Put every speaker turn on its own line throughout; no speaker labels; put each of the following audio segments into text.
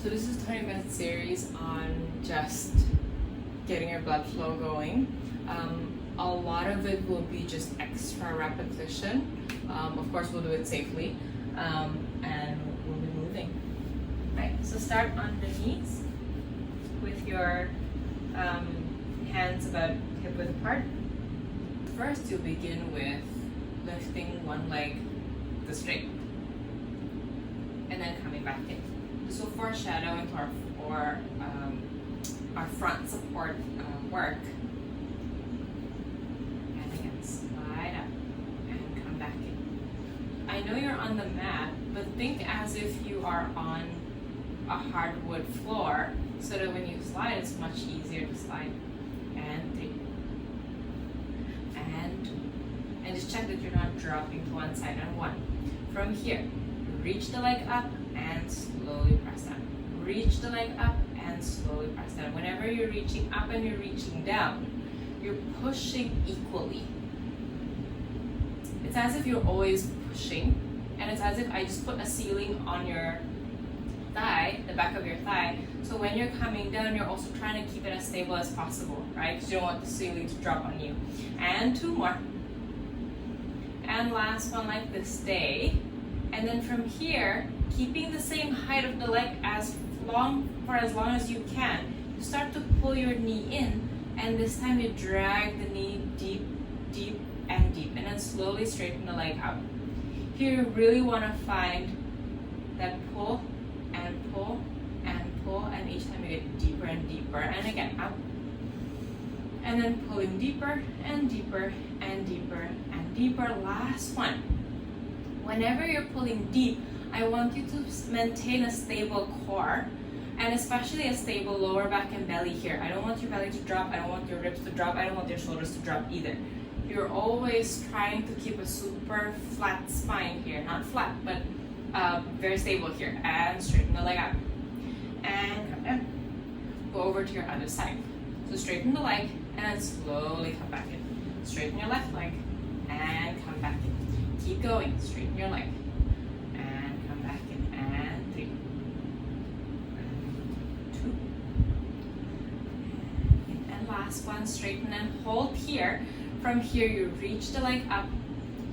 So this is a 20-minute series on just getting your blood flow going. A lot of it will be just extra repetition. Of course, we'll do it safely, and we'll be moving. Right, so start on the knees with your hands about hip width apart. First, you'll begin with lifting one leg to straight, and then coming back in. This will foreshadow into our front support work. And again, slide up and come back in. I know you're on the mat, but think as if you are on a hardwood floor, so that when you slide, it's much easier to slide. And 3. And just check that you're not dropping to one side on 1. From here, reach the leg up and slowly press down. Reach the leg up and slowly press down. Whenever you're reaching up and you're reaching down, you're pushing equally. It's as if you're always pushing, and it's as if I just put a ceiling on your thigh, the back of your thigh, so when you're coming down, you're also trying to keep it as stable as possible, right? Because you don't want the ceiling to drop on you. And 2 more. And last one like this, stay. And then from here, keeping the same height of the leg for as long as you can, you start to pull your knee in, and this time you drag the knee deep, deep, and deep, and then slowly straighten the leg out. Here you really want to find that pull, and pull, and pull, and each time you get deeper and deeper, and again, up. And then pulling deeper, and deeper, and deeper, and deeper. Last one. Whenever you're pulling deep, I want you to maintain a stable core, and especially a stable lower back and belly here. I don't want your belly to drop, I don't want your ribs to drop, I don't want your shoulders to drop either. You're always trying to keep a super flat spine here. Not flat, but very stable here. And straighten the leg out. And come down. Go over to your other side. So straighten the leg, and then slowly come back in. Straighten your left leg, and come back in. Keep going. Straighten your leg, and come back in. And 3, and 2, and last one. Straighten and hold here. From here, you reach the leg up.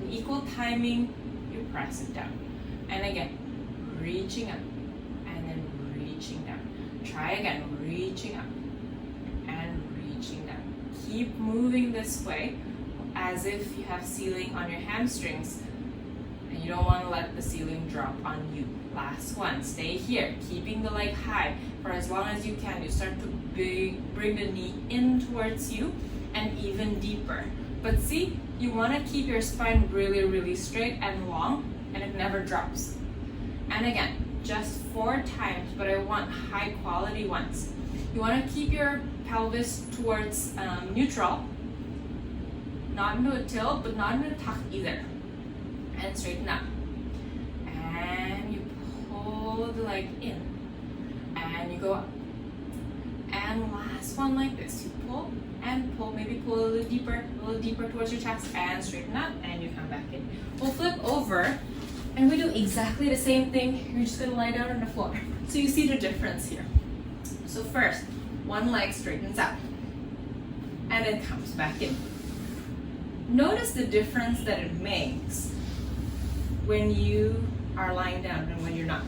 In equal timing, you press it down. And again, reaching up, and then reaching down. Try again, reaching up, and reaching down. Keep moving this way as if you have ceiling on your hamstrings, and you don't want to let the ceiling drop on you. Last one, stay here, keeping the leg high for as long as you can. You start to bring the knee in towards you, and even deeper. But see, you want to keep your spine really, really straight and long, and it never drops. And again, just 4 times, but I want high quality ones. You want to keep your pelvis towards neutral, not into a tilt, but not into a tuck either. And straighten up. And you pull the leg in, and you go up. And last one like this, you pull and pull, maybe pull a little deeper towards your chest, and straighten up, and you come back in. We'll flip over, and we do exactly the same thing. You're just gonna lie down on the floor. So you see the difference here. So first, one leg straightens out, and it comes back in. Notice the difference that it makes when you are lying down and when you're not.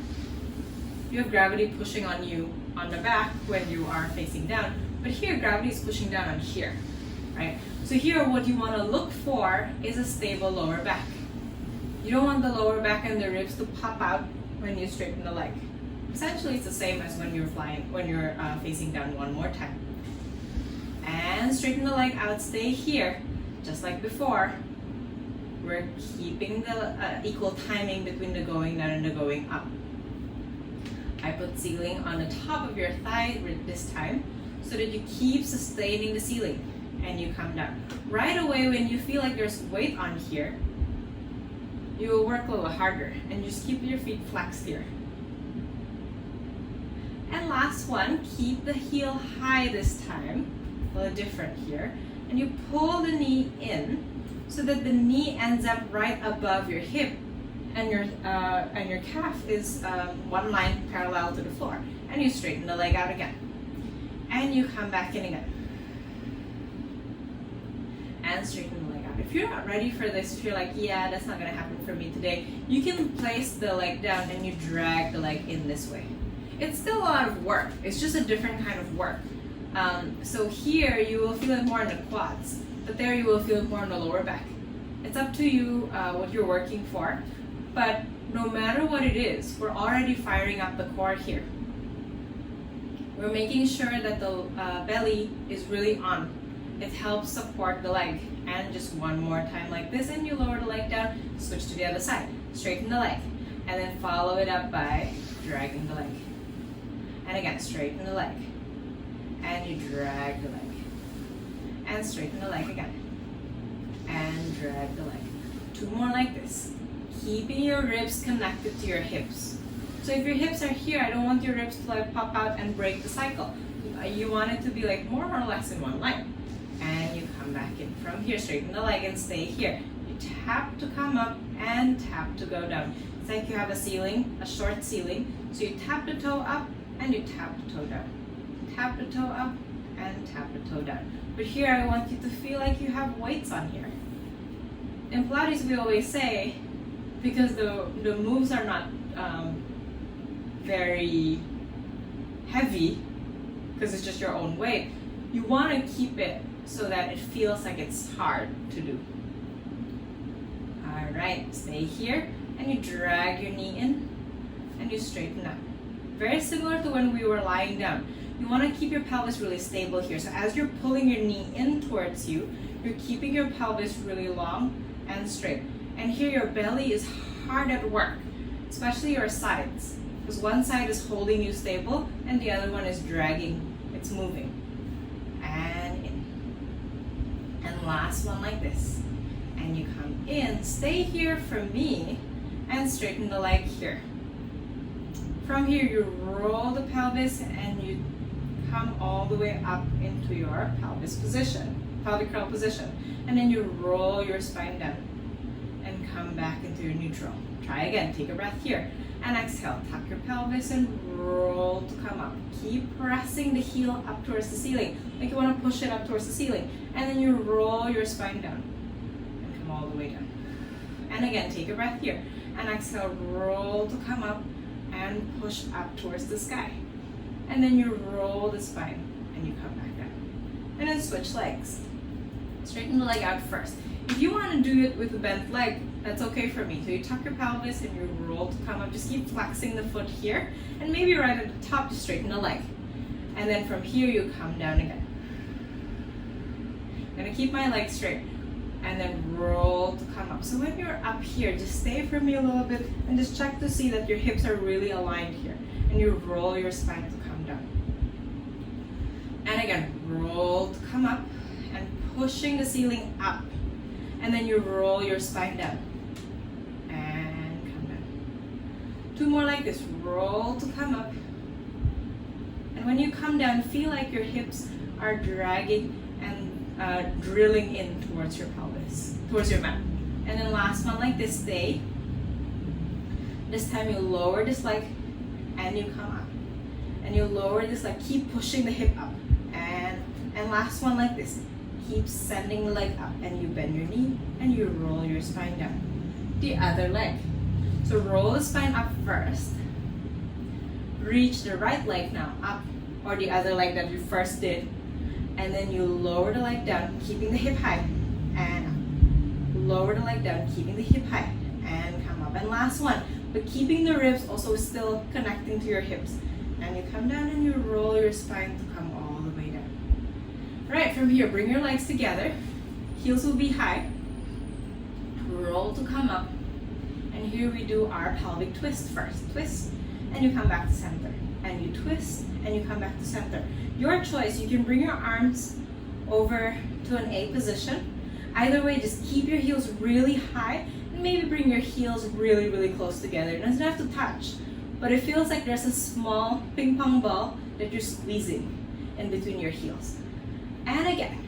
You have gravity pushing on you on the back when you are facing down, but here gravity is pushing down on here, right? So here what you want to look for is a stable lower back. You don't want the lower back and the ribs to pop out when you straighten the leg. Essentially it's the same as when you're facing down. One more time. And straighten the leg out, stay here, just like before. We're keeping the equal timing between the going down and the going up. I put ceiling on the top of your thigh this time, so that you keep sustaining the ceiling, and you come down. Right away when you feel like there's weight on here, you will work a little harder, and just keep your feet flexed here. And last one, keep the heel high this time, a little different here, and you pull the knee in so that the knee ends up right above your hip, and your calf is one line parallel to the floor. And you straighten the leg out again. And you come back in again. And straighten the leg out. If you're not ready for this, if you're like, yeah, that's not gonna happen for me today, you can place the leg down and you drag the leg in this way. It's still a lot of work. It's just a different kind of work. So here you will feel it more in the quads, but there you will feel it more in the lower back. It's up to you what you're working for, but no matter what it is, we're already firing up the core here. We're making sure that the belly is really on. It helps support the leg. And just one more time like this, and you lower the leg down, switch to the other side, straighten the leg, and then follow it up by dragging the leg. And again, straighten the leg, and you drag the leg, and straighten the leg again, and drag the leg. Two more like this, keeping your ribs connected to your hips. So if your hips are here, I don't want your ribs to like pop out and break the cycle. You want it to be like more or less in one line. And you come back in from here, straighten the leg and stay here. You tap to come up and tap to go down. It's like you have a ceiling, a short ceiling. So you tap the toe up and you tap the toe down. Tap the toe up and tap the toe down. But here I want you to feel like you have weights on here. In Pilates we always say, because the moves are not very heavy, because it's just your own weight, you want to keep it so that it feels like it's hard to do. Alright, stay here and you drag your knee in and you straighten up. Very similar to when we were lying down. You want to keep your pelvis really stable here. So as you're pulling your knee in towards you, you're keeping your pelvis really long and straight. And here your belly is hard at work, especially your sides. Because one side is holding you stable and the other one is dragging, it's moving. And in. And last one like this. And you come in, stay here for me, and straighten the leg here. From here you roll the pelvis and you come all the way up into your pelvis position, pelvic curl position. And then you roll your spine down and come back into your neutral. Try again, take a breath here. And exhale, tuck your pelvis and roll to come up. Keep pressing the heel up towards the ceiling, like you want to push it up towards the ceiling. And then you roll your spine down and come all the way down. And again, take a breath here. And exhale, roll to come up and push up towards the sky. And then you roll the spine and you come back down. And then switch legs. Straighten the leg out first. If you want to do it with a bent leg, that's okay for me. So you tuck your pelvis and you roll to come up. Just keep flexing the foot here. And maybe right at the top, just straighten the leg. And then from here, you come down again. I'm going to keep my leg straight. And then roll to come up. So when you're up here, just stay for me a little bit and just check to see that your hips are really aligned here. And you roll your spine to come down. And again, roll to come up and pushing the ceiling up. And then you roll your spine down and come down. Two more like this, roll to come up. And when you come down, feel like your hips are dragging and drilling in towards your pelvis, towards your mat. And then last one like this, stay. This time you lower this leg and you come up. And you lower this leg, keep pushing the hip up. And last one like this. Keep sending the leg up and you bend your knee and you roll your spine down. The other leg. So roll the spine up first. Reach the right leg now up, or the other leg that you first did. And then you lower the leg down, keeping the hip high. And up. Lower the leg down, keeping the hip high. And come up. And last one. But keeping the ribs also still connecting to your hips. And you come down and you roll your spine to come all the way down. Right, from here, bring your legs together. Heels will be high. Roll to come up. And here we do our pelvic twist first. Twist, and you come back to center. And you twist, and you come back to center. Your choice, you can bring your arms over to an A position. Either way, just keep your heels really high, and maybe bring your heels really, really close together. It doesn't have to touch, but it feels like there's a small ping pong ball that you're squeezing in between your heels. And again.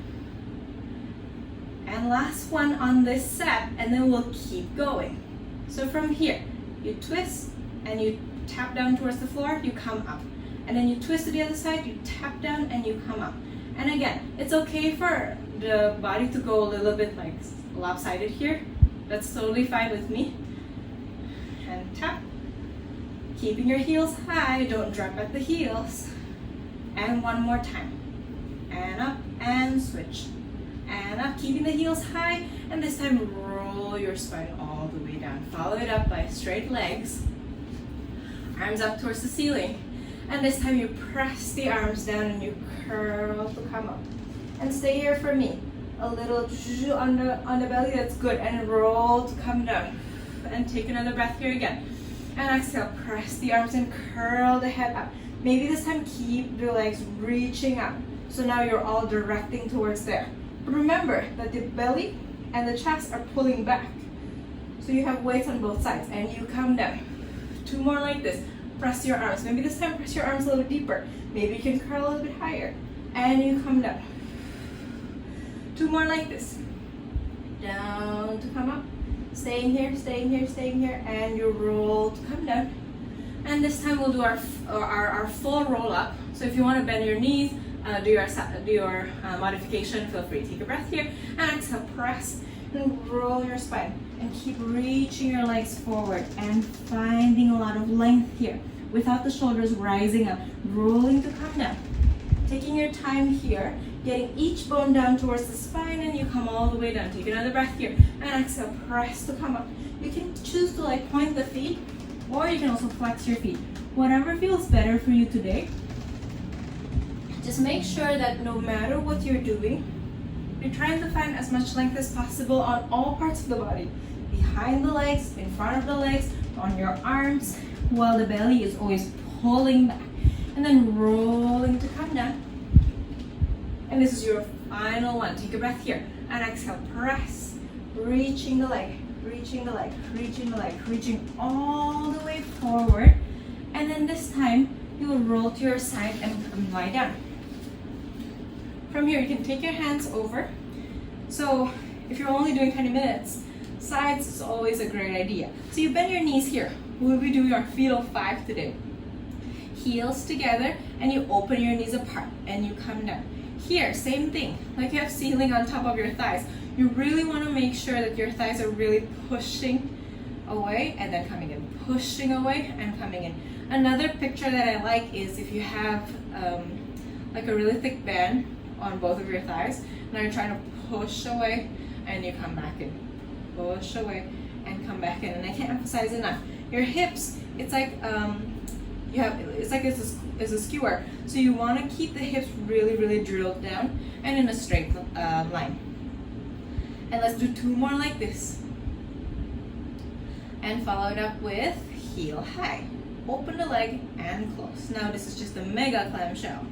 And last one on this set, and then we'll keep going. So from here, you twist and you tap down towards the floor, you come up. And then you twist to the other side, you tap down and you come up. And again, it's okay for the body to go a little bit like lopsided here. That's totally fine with me. And tap. Keeping your heels high, don't drop at the heels. And one more time. And up and switch. And up, keeping the heels high. And this time roll your spine all the way down. Follow it up by straight legs. Arms up towards the ceiling. And this time you press the arms down and you curl to come up. And stay here for me. A little on the belly, that's good. And roll to come down. And take another breath here again. And exhale, press the arms and curl the head up. Maybe this time keep the legs reaching up. So now you're all directing towards there. But remember that the belly and the chest are pulling back. So you have weights on both sides and you come down. 2 more like this. Press your arms. Maybe this time press your arms a little deeper. Maybe you can curl a little bit higher. And you come down. 2 more like this. Down to come up. Staying here, staying here, staying here. And you roll to come down. And this time we'll do our full roll up. So if you want to bend your knees, do your modification, feel free. Take a breath here. And exhale, press and roll your spine. And keep reaching your legs forward and finding a lot of length here without the shoulders rising up, rolling to come down. Taking your time here, getting each bone down towards the spine, and you come all the way down. Take another breath here and exhale, press to come up. You can choose to like point the feet, or you can also flex your feet. Whatever feels better for you today. Just make sure that no matter what you're doing, you're trying to find as much length as possible on all parts of the body. Behind the legs, in front of the legs, on your arms, while the belly is always pulling back. And then rolling to come down. And this is your final one. Take a breath here. And exhale, press. Reaching the leg, reaching the leg, reaching the leg, reaching all the way forward. And then this time, you will roll to your side and lie down. From here, you can take your hands over. So if you're only doing 20 minutes, sides is always a great idea. So you bend your knees here. We'll be doing our fetal 5 today. Heels together and you open your knees apart and you come down. Here, same thing. Like you have ceiling on top of your thighs. You really want to make sure that your thighs are really pushing away and then coming in. Pushing away and coming in. Another picture that I like is if you have like a really thick band on both of your thighs. Now you're trying to push away and you come back in. Push away and come back in. And I can't emphasize enough. Your hips, it's like it's a skewer. So you want to keep the hips really, really drilled down and in a straight line. And let's do 2 more like this. And follow it up with heel high. Open the leg and close. Now this is just a mega clamshell.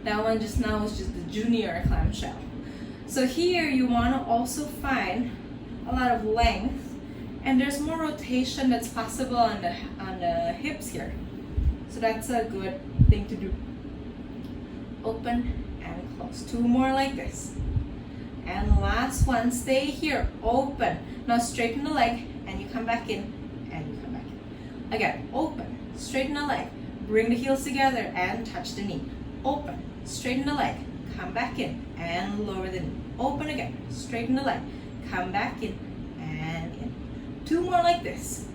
That one just now is just the junior clamshell. So here you want to also find a lot of length, and there's more rotation that's possible on the hips here. So that's a good thing to do. Open and close. 2 more like this. And last one, stay here, open. Now straighten the leg and you come back in and you come back in. Again, open, straighten the leg, bring the heels together and touch the knee. Open, straighten the leg, come back in and lower the knee. Open again, straighten the leg, come back in and in. 2 more like this.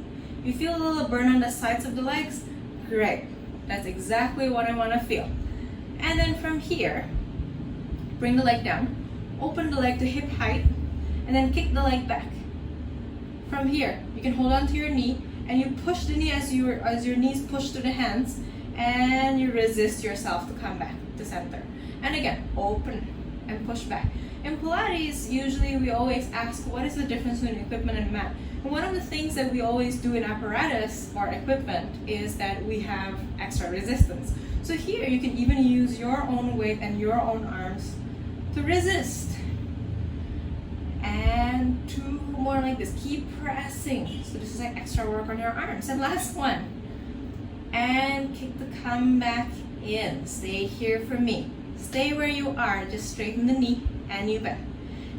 You feel a little burn on the sides of the legs? Great. That's exactly what I want to feel. And then from here, bring the leg down, open the leg to hip height, and then kick the leg back. From here, you can hold on to your knee, and you push the knee as your knees push to the hands, and you resist yourself to come back to center. And again, open and push back. In Pilates, usually we always ask, what is the difference between equipment and mat? And one of the things that we always do in apparatus or equipment is that we have extra resistance. So here you can even use your own weight and your own arms to resist. And 2 more like this. Keep pressing. So this is like extra work on your arms. And last one. And kick the come back in. Stay here for me. Stay where you are. Just straighten the knee and you bend.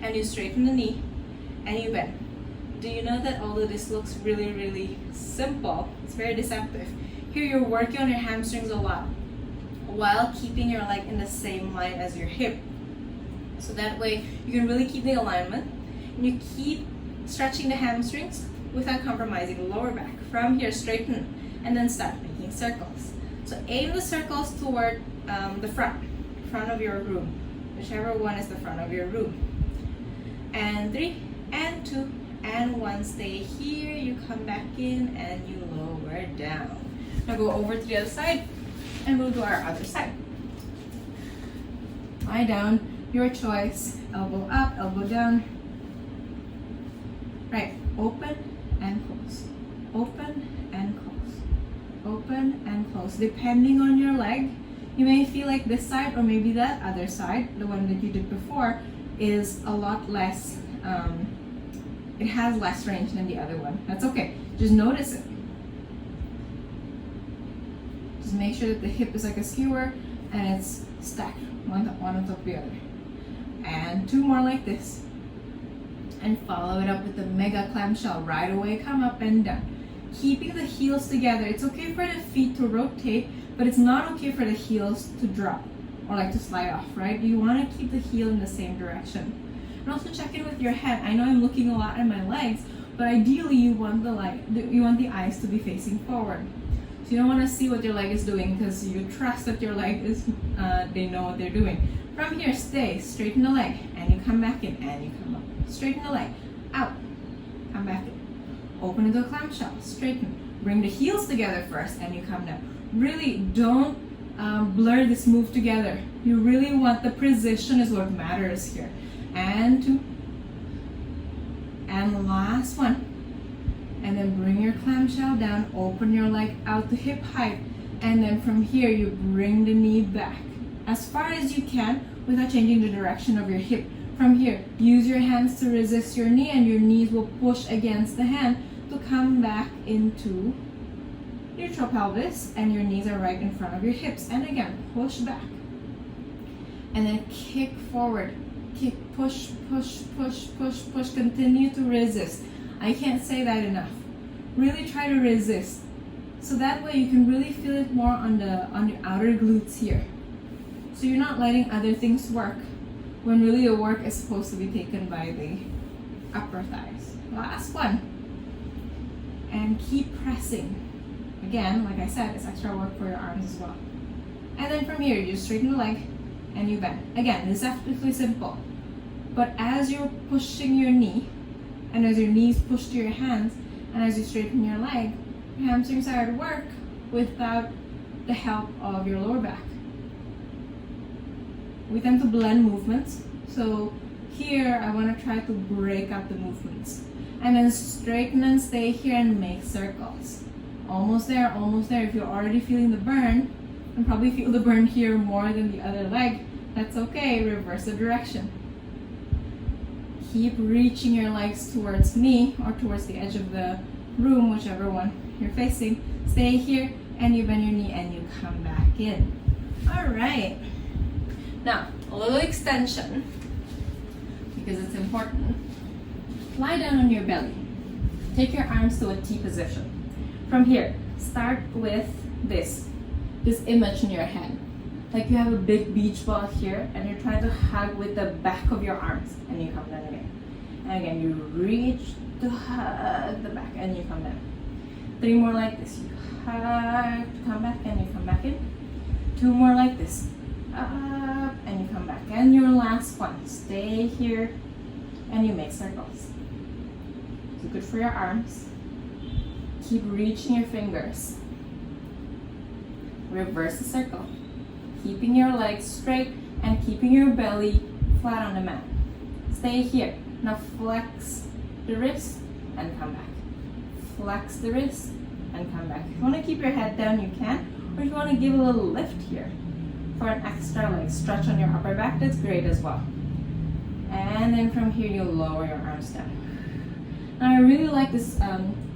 And you straighten the knee and you bend. do you know that although this looks really, really simple, it's very deceptive. Here you're working on your hamstrings a lot while keeping your leg in the same line as your hip. So that way you can really keep the alignment and you keep stretching the hamstrings without compromising the lower back. From here, straighten and then start making circles. So aim the circles toward the front of your room, whichever one is the front of your room. And 3 and 2 and 1, stay here, you come back in and you lower down. Now go over to the other side and we'll do our other side. Lie down, your choice, elbow up, elbow down. Right, open and close, open and close, open and close. Depending on your leg, you may feel like this side or maybe that other side, the one that you did before, is a lot less, it has less range than the other one. That's okay, just notice it. Just make sure that the hip is like a skewer and it's stacked one on top of the other. And 2 more like this. And follow it up with the mega clamshell. Right away, come up and down. Keeping the heels together. It's okay for the feet to rotate, but it's not okay for the heels to drop or like to slide off, right? You want to keep the heel in the same direction. And also check in with your head. I know I'm looking a lot at my legs, but ideally you want the eyes to be facing forward. So you don't want to see what your leg is doing because you trust that your leg is, they know what they're doing. From here, stay, straighten the leg, and you come back in, and you come up. Straighten the leg, out, come back in. Open into a clamshell, straighten. Bring the heels together first, and you come down. Really don't blur this move together. You really want the precision is what matters here. And 2. And the last one. And then bring your clamshell down, open your leg out to hip height, and then from here you bring the knee back as far as you can without changing the direction of your hip. From here, use your hands to resist your knee and your knees will push against the hand to come back into neutral pelvis, and your knees are right in front of your hips. And again, push back. And then kick forward. Kick, push, push, push, push, push. Continue to resist. I can't say that enough. Really try to resist. So that way you can really feel it more on the outer glutes here. So you're not letting other things work when really the work is supposed to be taken by the upper thighs. Last one. And keep pressing. Again, like I said, it's extra work for your arms as well. And then from here, you straighten the leg and you bend. Again, it's definitely simple. But as you're pushing your knee, and as your knees push to your hands, and as you straighten your leg, your hamstrings are at work without the help of your lower back. We tend to blend movements. So here, I want to try to break up the movements. And then straighten and stay here and make circles. Almost there, almost there. If you're already feeling the burn, and probably feel the burn here more than the other leg, that's okay. Reverse the direction. Keep reaching your legs towards me or towards the edge of the room, whichever one you're facing. Stay here and you bend your knee and you come back in. All right. Now, a little extension because it's important. Lie down on your belly. Take your arms to a T position. From here, start with this image in your head. Like you have a big beach ball here and you're trying to hug with the back of your arms and you come down again. And again, you reach to hug the back and you come down. 3 more like this. You hug to come back and you come back in. 2 more like this. Up and you come back. And your last one. Stay here and you make circles. So good for your arms. Keep reaching your fingers. Reverse the circle. Keeping your legs straight and keeping your belly flat on the mat. Stay here. Now flex the wrist and come back. Flex the wrist and come back. If you want to keep your head down, you can. Or if you want to give a little lift here for an extra like stretch on your upper back, that's great as well. And then from here, you'll lower your arms down. Now I really like this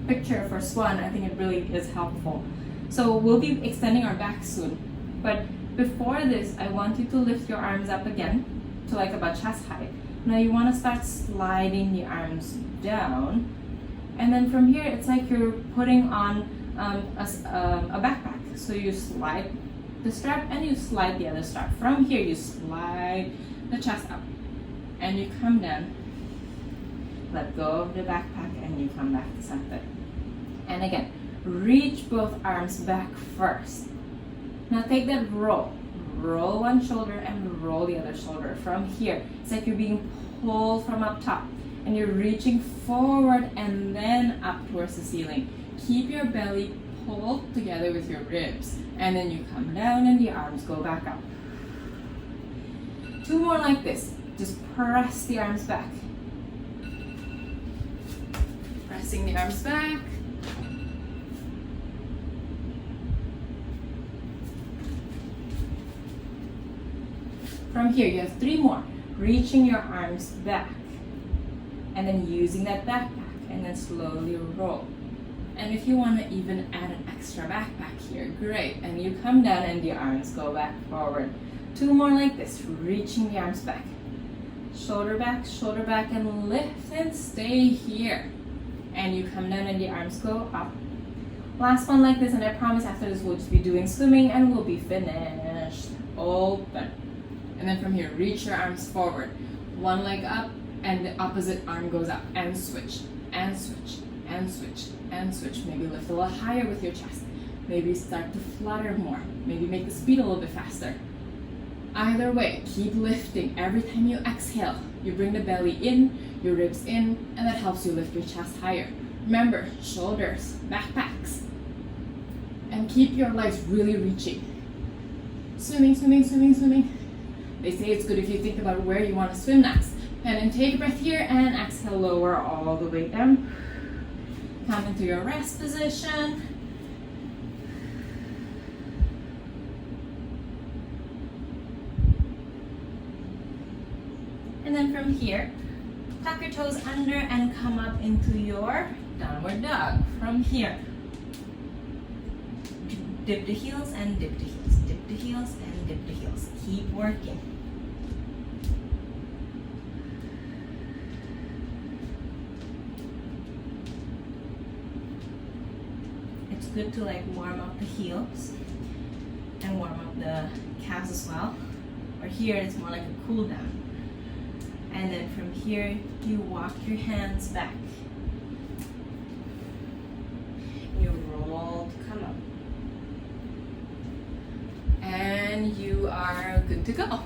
picture for swan. I think it really is helpful. So we'll be extending our back soon. But before this, I want you to lift your arms up again to like about chest height. Now you want to start sliding the arms down And then from here, it's like you're putting on a backpack. So you slide the strap and you slide the other strap. From here, you slide the chest up and you come down. Let go of the backpack and you come back to center. And again, reach both arms back first. Now take that roll. Roll one shoulder and roll the other shoulder. From here, it's like you're being pulled from up top and you're reaching forward and then up towards the ceiling. Keep your belly pulled together with your ribs. And then you come down and the arms go back up. 2 more like this. Just press the arms back. Pressing the arms back. From here, you have 3 more. Reaching your arms back. And then using that backpack. And then slowly roll. And if you want to even add an extra backpack here, great. And you come down and the arms go back forward. 2 more like this. Reaching the arms back. Shoulder back, and lift and stay here. And you come down and the arms go up. Last one like this, and I promise after this we'll just be doing swimming and we'll be finished. Open. And then from here, reach your arms forward. One leg up and the opposite arm goes up. And switch, and switch, and switch, and switch. Maybe lift a little higher with your chest. Maybe start to flutter more. Maybe make the speed a little bit faster. Either way, keep lifting. Every time you exhale, you bring the belly in, your ribs in, and that helps you lift your chest higher. Remember, shoulders, backpacks. And keep your legs really reaching. Swimming, swimming, swimming, swimming. They say it's good if you think about where you want to swim next. And then take a breath here and exhale, lower all the way down. Come into your rest position. And then from here, tuck your toes under and come up into your downward dog. From here, dip the heels and dip the heels, dip the heels and dip the heels. Keep working. It's good to like warm up the heels and warm up the calves as well. Or here it's more like a cool down. And then from here, you walk your hands back. You roll to come up. And you are good to go.